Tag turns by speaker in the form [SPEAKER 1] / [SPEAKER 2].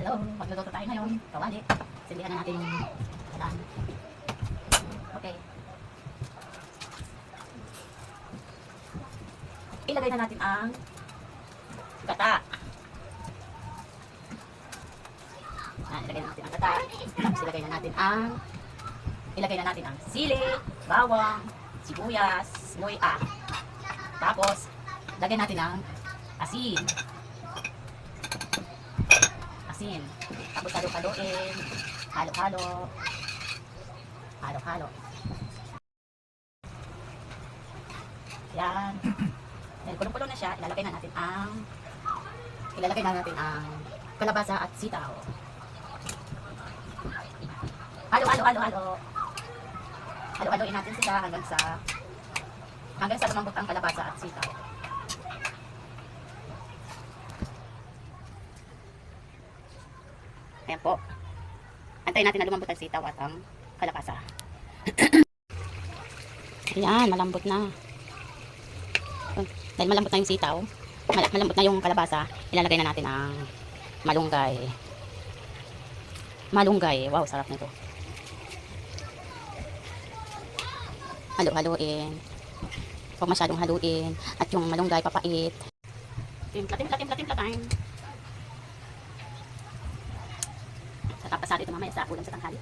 [SPEAKER 1] Hello, magluluto tayo ngayon. Kawali. Sindihan na natin yung kalaan. Okay. Ilagay na natin ang gata. Ilagay na natin ang gata. Tapos ilagay na natin ang sili, bawang, sibuyas, luya. Tapos, lagyan natin ang asin. Tapos halo-haloin. Halo-halo. Halo-halo. Yan. Dahil kulong-kulong na siya, ilalagay na natin ang kalabasa at sitaw. Halo-halo. Halo-haloin natin sila hanggang sa lumambot ang kalabasa at sitaw. Ayan po. Antayin natin na lumambot ang sitaw at ang kalabasa. Ayan, malambot na. Dahil malambot na yung sitaw, malambot na yung kalabasa, ilalagay na natin ang malunggay. Wow, sarap nito. Halo-haloin. Huwag masyadong haluin. At yung malunggay papait. Timpla time. Tatapos natin ito mamaya sa ulam sa tanghali.